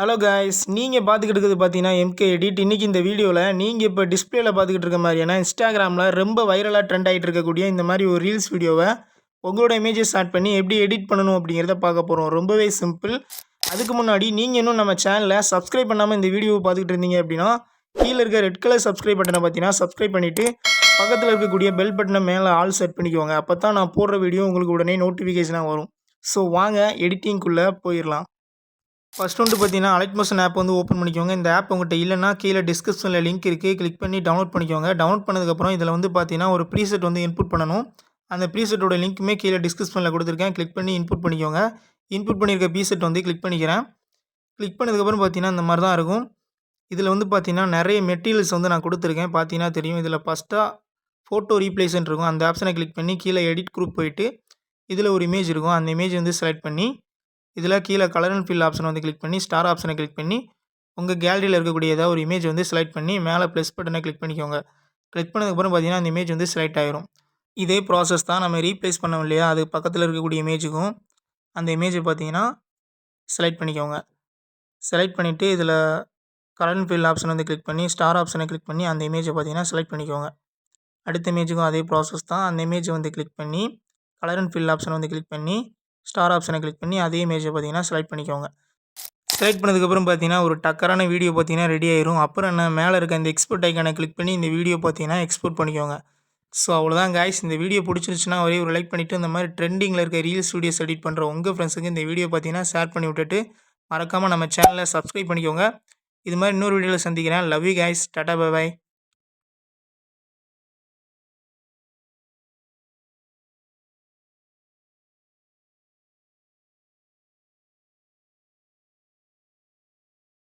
Hello guys, நீங்கள் பார்த்துக்கிட்டு இருக்கிறது பார்த்தீங்கன்னா எம்கே எடிட். இன்றைக்கி இந்த வீடியோவில் நீங்கள் இப்போ டிஸ்பிளேல பார்த்துக்கிட்டு இருக்க மாதிரியான இன்ஸ்டாகிராமில் ரொம்ப வைரலாக ட்ரெண்ட் ஆகிட்டு இருக்கக்கூடிய இந்த மாதிரி ஒரு ரீல்ஸ் வீடியோவை உங்களோட இமேஜை ஸ்டார்ட் பண்ணி எப்படி எடிட் பண்ணணும் அப்படிங்கிறத பார்க்க போகிறோம். ரொம்பவே சிம்பிள். அதுக்கு முன்னாடி நீங்கள் இன்னும் நம்ம சேனலை சப்ஸ்கிரைப் பண்ணாமல் இந்த வீடியோவை பார்த்துக்கிட்டு இருந்தீங்க அப்படின்னா கீழே இருக்க ரெட் கலர் சப்ஸ்கிரைப் பட்டனை பார்த்தீங்கன்னா சப்ஸ்கிரைப் பண்ணிவிட்டு பக்கத்தில் இருக்கக்கூடிய பெல் பட்டனை மேலே ஆல் செட் பண்ணிக்கோங்க. அப்போ தான் நான் போடுற வீடியோ உங்களுக்கு உடனே நோட்டிஃபிகேஷனாக வரும். ஸோ வாங்க எடிட்டிங்குள்ளே போயிடலாம். ஃபர்ஸ்ட் வந்து பார்த்தீங்கன்னா அலைட் மோஷன் ஆப் வந்து ஓப்பன் பண்ணிக்கோங்க. இந்த ஆப் உங்கள்கிட்ட இல்லைனா கீழே டிஸ்கிரிப்ஷனில் லிங்க் இருக்குது, கிளிக் பண்ணி டவுன்லோட் பண்ணிக்கோங்க. டவுன்லோட் பண்ணதுக்கப்புறம் இதில் வந்து பார்த்தீங்கன்னா ஒரு ப்ரீசெட் வந்து இன்புட் பண்ணணும். அந்த ப்ரீசெட்டோட லிங்க்குமே கீழே டிஸ்கிரிப்ஷனில் கொடுத்துருக்கேன், கிளிக் பண்ணி இன்புட் பண்ணிக்கோங்க. இன்புட் பண்ணியிருக்க ப்ரீசெட் வந்து கிளிக் பண்ணிக்கிறேன். கிளிக் பண்ணதுக்கப்புறம் பார்த்தீங்கன்னா இந்த மாதிரி தான் இருக்கும். இதில் வந்து பார்த்தீங்கன்னா நிறைய மெட்டீரியல்ஸ் வந்து நான் கொடுத்துருக்கேன், பார்த்தீங்கன்னா தெரியும். இதில் ஃபஸ்ட்டாக ஃபோட்டோ ரீப்ளேஸ்ன்னு இருக்கும், அந்த ஆப்ஷனை கிளிக் பண்ணி கீழே எடிட் குரூப் போயிட்டு இதில் ஒரு இமேஜ் இருக்கும், அந்த இமேஜ் வந்து செலக்ட் பண்ணி இதில் கீழே கலர் அண்ட் ஃபில் ஆப்ஷனை வந்து கிளிக் பண்ணி ஸ்டார் ஆப்ஷனை கிளிக் பண்ணி உங்கள் கேலரியில் இருக்கக்கூடிய ஏதாவது ஒரு இமேஜ் வந்து செலக்ட் பண்ணி மேலே ப்ளஸ் பட்டனை கிளிக் பண்ணிக்கோங்க. கிளிக் பண்ணதுக்கப்புறம் பார்த்தீங்கன்னா அந்த இமேஜ் வந்து செலக்ட் ஆகிரும். இதே ப்ராசஸ் தான் நம்ம ரீப்ளேஸ் பண்ணோம் இல்லையா, அது பக்கத்தில் இருக்கக்கூடிய இமேஜுக்கும் அந்த இமேஜை பார்த்தீங்கன்னா செலக்ட் பண்ணிக்கோங்க. செலக்ட் பண்ணிவிட்டு இதில் கலர் அண்ட் ஃபில் ஆப்ஷன் வந்து கிளிக் பண்ணி ஸ்டார் ஆப்ஷனை கிளிக் பண்ணி அந்த இமேஜை பார்த்தீங்கன்னா செலக்ட் பண்ணிக்கோங்க. அடுத்த இமேஜுக்கும் அதே ப்ராசஸ் தான். அந்த இமேஜை வந்து கிளிக் பண்ணி கலர் அண்ட் ஃபில் ஆப்ஷனை வந்து கிளிக் பண்ணி ஸ்டார் ஆப்ஷனை கிளிக் பண்ணி அதே இமேஜை பார்த்தீங்கன்னா செலக்ட் பண்ணிக்கோங்க. செலக்ட் பண்ணதுக்கப்புறம் பார்த்தீங்கன்னா ஒரு டக்கரான வீடியோ பார்த்தீங்கன்னா ரெடி ஆயிரும். அப்புறம் என்ன, மேலே இருக்க இந்த எக்ஸ்போர்ட் ஐக்கானை கிளிக் பண்ணி இந்த வீடியோ பார்த்தீங்கன்னா எக்ஸ்போர்ட் பண்ணிக்கோங்க. ஸோ அவ்வளோதான் காய்ஸ். இந்த வீடியோ பிடிச்சிருச்சுன்னா ஒரே ஒரு லைக் பண்ணிவிட்டு இந்த மாதிரி ட்ரெண்டிங்கில் இருக்க ரீல்ஸ் வீடியோஸ் எடிட் பண்ணுற உங்கள் ஃப்ரெண்ட்ஸுக்கு இந்த வீடியோ பார்த்தீங்கன்னா ஷேர் பண்ணி விட்டுட்டு மறக்காமல் நம்ம சேனலை சப்ஸ்கிரைப் பண்ணிக்கோங்க. இது மாதிரி இன்னொரு வீடியோவில் சந்திக்கிறேன். Love you guys. Tata bye bye.